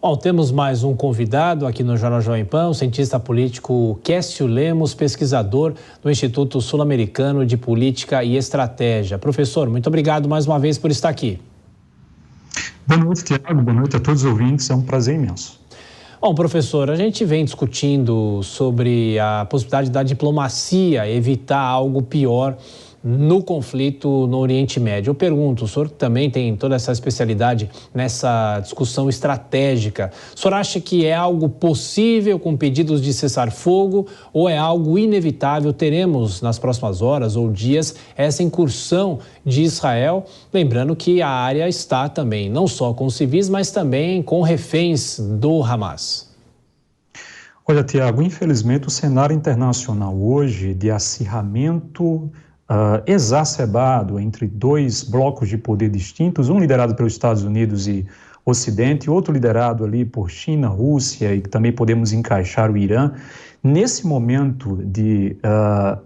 Bom, temos mais um convidado aqui no Jornal Jovem Pan, o cientista político Quécio Lemos, pesquisador do Instituto Sul-Americano de Política e Estratégia. Professor, muito obrigado mais uma vez por estar aqui. Boa noite, Tiago. Boa noite a todos os ouvintes. É um prazer imenso. Bom, professor, a gente vem discutindo sobre a possibilidade da diplomacia evitar algo pior no conflito no Oriente Médio. Eu pergunto, o senhor também tem toda essa especialidade nessa discussão estratégica. O senhor acha que é algo possível com pedidos de cessar-fogo ou é algo inevitável? Teremos nas próximas horas ou dias essa incursão de Israel, lembrando que a área está também não só com civis, mas também com reféns do Hamas. Olha, Tiago, infelizmente o cenário internacional hoje de acirramento exacerbado entre dois blocos de poder distintos, um liderado pelos Estados Unidos e Ocidente, outro liderado ali por China, Rússia, e também podemos encaixar o Irã. Nesse momento de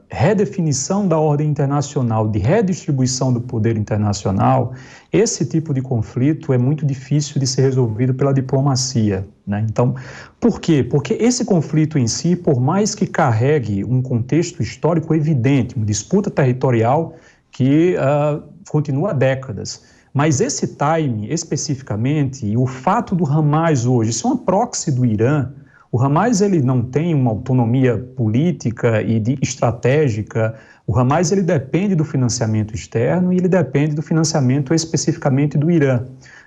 redefinição da ordem internacional, de redistribuição do poder internacional, esse tipo de conflito é muito difícil de ser resolvido pela diplomacia, né? Então, por quê? Porque esse conflito em si, por mais que carregue um contexto histórico evidente, uma disputa territorial que continua há décadas, mas esse time especificamente, e o fato do Hamas hoje ser uma proxy do Irã, o Hamas ele não tem uma autonomia política e estratégica. O Hamas ele depende do financiamento externo e ele depende do financiamento especificamente do Irã.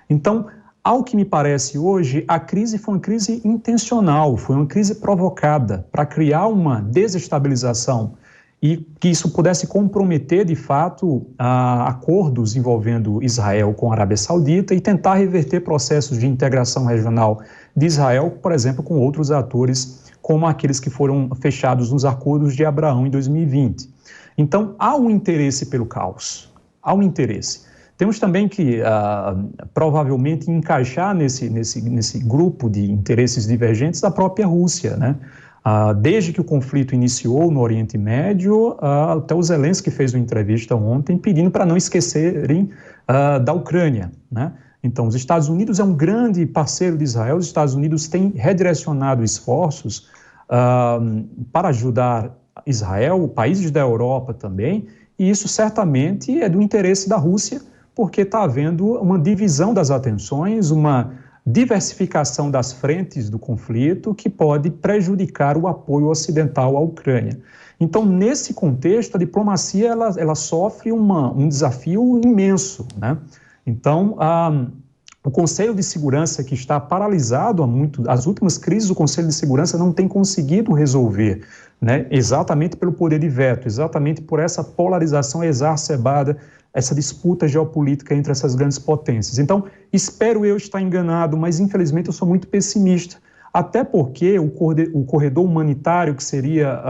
Então, ao que me parece hoje, a crise foi uma crise intencional, foi uma crise provocada para criar uma desestabilização e que isso pudesse comprometer, de fato, acordos envolvendo Israel com a Arábia Saudita e tentar reverter processos de integração regional de Israel, por exemplo, com outros atores, como aqueles que foram fechados nos acordos de Abraão em 2020. Então, há um interesse pelo caos, há um interesse. Temos também que, provavelmente, encaixar nesse grupo de interesses divergentes a própria Rússia, né? Desde que o conflito iniciou no Oriente Médio, até o Zelensky fez uma entrevista ontem pedindo para não esquecerem da Ucrânia, né? Então, os Estados Unidos é um grande parceiro de Israel, os Estados Unidos têm redirecionado esforços para ajudar Israel, países da Europa também, e isso certamente é do interesse da Rússia, porque está havendo uma divisão das atenções, uma diversificação das frentes do conflito que pode prejudicar o apoio ocidental à Ucrânia. Então, nesse contexto, a diplomacia ela sofre um desafio imenso, né? Então, o Conselho de Segurança, que está paralisado há muito, as últimas crises do Conselho de Segurança não tem conseguido resolver, né? Exatamente pelo poder de veto, exatamente por essa polarização exacerbada, essa disputa geopolítica entre essas grandes potências. Então, espero eu estar enganado, mas infelizmente eu sou muito pessimista, até porque o corredor humanitário, que seria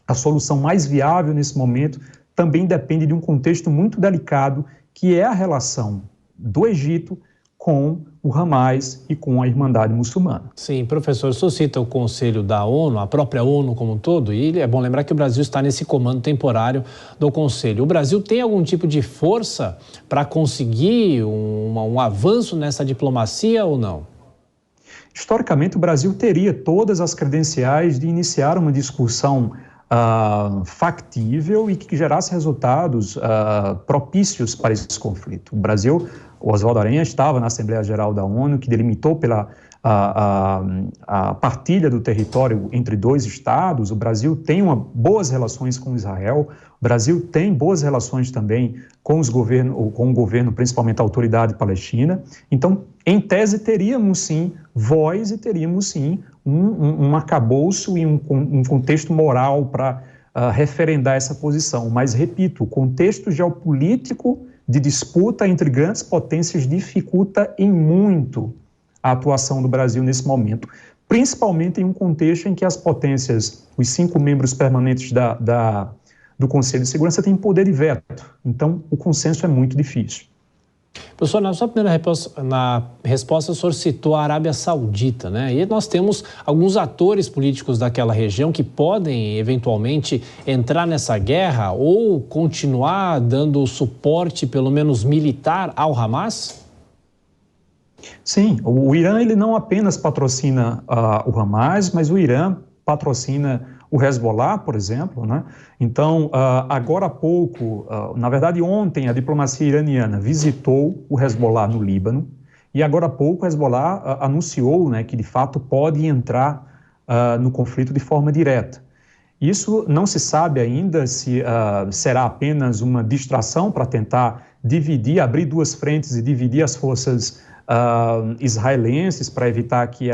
a solução mais viável nesse momento, também depende de um contexto muito delicado, que é a relação do Egito com o Hamas e com a Irmandade Muçulmana. Sim, professor, o senhor cita o Conselho da ONU, a própria ONU como um todo, e é bom lembrar que o Brasil está nesse comando temporário do Conselho. O Brasil tem algum tipo de força para conseguir um avanço nessa diplomacia ou não? Historicamente, o Brasil teria todas as credenciais de iniciar uma discussão factível e que gerasse resultados propícios para esse conflito. O Brasil, o Oswaldo Aranha estava na Assembleia Geral da ONU, que delimitou pela a partilha do território entre dois estados. O Brasil tem boas relações com Israel, o Brasil tem boas relações também com o governo, principalmente a autoridade palestina. Então, em tese, teríamos sim voz e teríamos sim um arcabouço e um contexto moral para referendar essa posição. Mas, repito, o contexto geopolítico de disputa entre grandes potências dificulta em muito a atuação do Brasil nesse momento, principalmente em um contexto em que as potências, os 5 membros permanentes do Conselho de Segurança têm poder de veto. Então, o consenso é muito difícil. Professor, na sua primeira resposta, o senhor citou a Arábia Saudita, né? E nós temos alguns atores políticos daquela região que podem, eventualmente, entrar nessa guerra ou continuar dando suporte, pelo menos militar, ao Hamas? Sim, o Irã ele não apenas patrocina o Hamas, mas o Irã patrocina o Hezbollah, por exemplo, né? Então, agora há pouco, na verdade ontem, a diplomacia iraniana visitou o Hezbollah no Líbano e agora há pouco o Hezbollah anunciou, né, que de fato pode entrar no conflito de forma direta. Isso não se sabe ainda se será apenas uma distração para tentar dividir, abrir duas frentes e dividir as forças israelenses para evitar que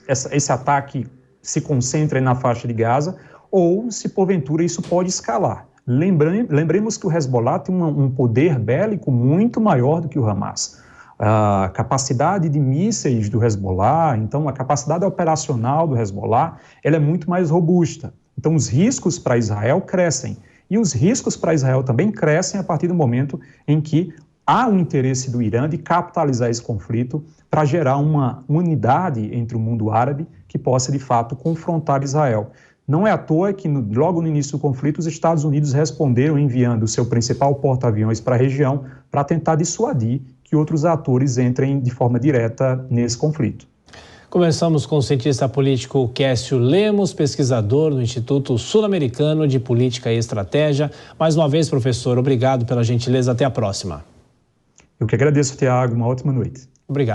esse ataque se concentre na faixa de Gaza, ou se porventura isso pode escalar. Lembremos que o Hezbollah tem um poder bélico muito maior do que o Hamas. A capacidade de mísseis do Hezbollah, então a capacidade operacional do Hezbollah, ela é muito mais robusta. Então os riscos para Israel crescem. E os riscos para Israel também crescem a partir do momento em que há um interesse do Irã de capitalizar esse conflito para gerar uma unidade entre o mundo árabe que possa, de fato, confrontar Israel. Não é à toa que, logo no início do conflito, os Estados Unidos responderam enviando o seu principal porta-aviões para a região para tentar dissuadir que outros atores entrem de forma direta nesse conflito. Conversamos com o cientista político Kécio Lemos, pesquisador do Instituto Sul-Americano de Política e Estratégia. Mais uma vez, professor, obrigado pela gentileza. Até a próxima. Eu que agradeço, Tiago. Uma ótima noite. Obrigado.